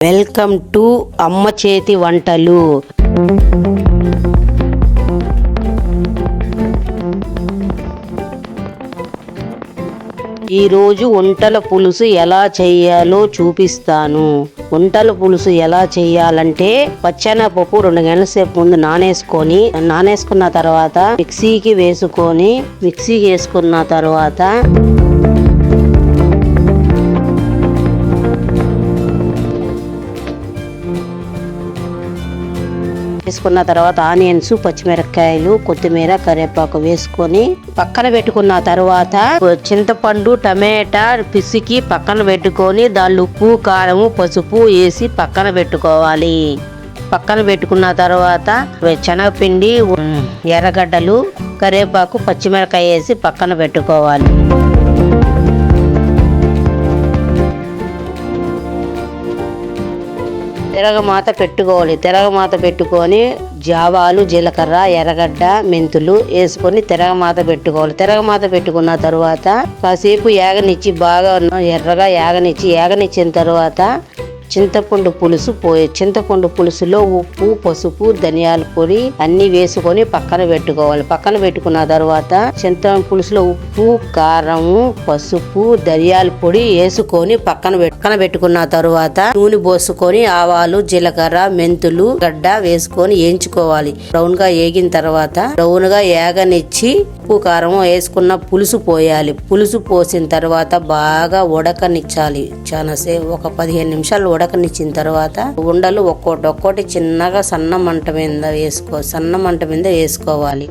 Welcome to అమ్మ చేతి వంటలు. ఈరోజు వంటల పులుసు ఎలా చేయాలో చూపిస్తాను. వంటల పులుసు ఎలా చేయాలంటే పచ్చెనపప్పు 2 గంటల సేపు ముందు నానేసుకున్న తర్వాత మిక్సీకి వేసుకున్న తర్వాత ఆనియన్స్, పచ్చిమిరపకాయలు, కొత్తిమీర, కరివేపాకు వేసుకొని పక్కన పెట్టుకున్న తర్వాత చింతపండు, టమాటా పిసికి పక్కన పెట్టుకొని దానిలో ఉప్పు, కారము, పసుపు వేసి పక్కన పెట్టుకోవాలి. పక్కన పెట్టుకున్న తర్వాత శనగపిండి, ఎర్రగడ్డలు, కరివేపాకు, పచ్చిమిరపకాయ వేసి పక్కన పెట్టుకోవాలి. తిరగమాత పెట్టుకొని జావాలు, జీలకర్ర, ఎర్రగడ్డ, మెంతులు వేసుకొని తిరగమాత పెట్టుకున్న తర్వాత కాసేపు బాగా ఎర్రగా యాగనిచ్చిన తర్వాత చింతపండు పులుసులో ఉప్పు, పసుపు, ధనియాల పొడి అన్ని వేసుకొని పక్కన పెట్టుకున్న తర్వాత చింతపండు పులుసులో ఉప్పు, కారము, పసుపు, ధనియాల పొడి వేసుకొని పక్కన పెట్టుకున్న తర్వాత నూనె పోసుకొని ఆవాలు, జీలకర్ర, మెంతులు, గడ్డ వేసుకొని వేయించుకోవాలి. బ్రౌన్ గా యాగనిచ్చి ఉప్పు, కారం వేసుకున్న పులుసు పోయాలి. పులుసు పోసిన తర్వాత బాగా ఉడకనిచ్చాలి. ఒక 15 నిమిషాలు ఉడకనిచ్చిన తర్వాత ఉండలు ఒక్కోటి చిన్నగా సన్న మంట మీద వేసుకోవాలి.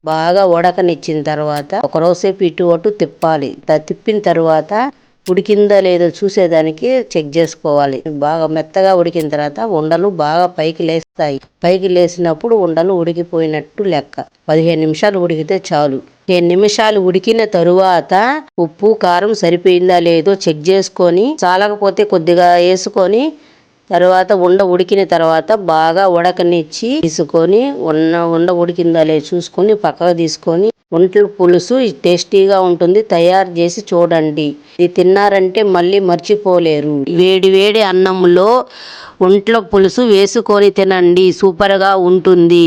బాగా ఉడకనిచ్చిన తర్వాత ఒక రోజుసేపు ఇటు అటు తిప్పాలి. తిప్పిన తర్వాత ఉడికిందా లేదో చూసేదానికి చెక్ చేసుకోవాలి. బాగా మెత్తగా ఉడికిన తర్వాత ఉండలు బాగా పైకి లేసినప్పుడు ఉండలు ఉడికిపోయినట్టు లెక్క. 15 నిమిషాలు ఉడికితే చాలు. 10 నిమిషాలు ఉడికిన తరువాత ఉప్పు, కారం సరిపోయిందా లేదో చెక్ చేసుకొని చాలకపోతే కొద్దిగా వేసుకొని తర్వాత ఉడికిన తర్వాత బాగా ఉడకనిచ్చి తీసుకొని ఉండ ఉడికిందా లేదు చూసుకొని పక్కకు తీసుకొని వంటల పులుసు టేస్టీగా ఉంటుంది. తయారు చేసి చూడండి. ఇది తిన్నారంటే మళ్ళీ మర్చిపోలేరు. వేడి అన్నంలో వంటల పులుసు వేసుకొని తినండి. సూపర్గా ఉంటుంది.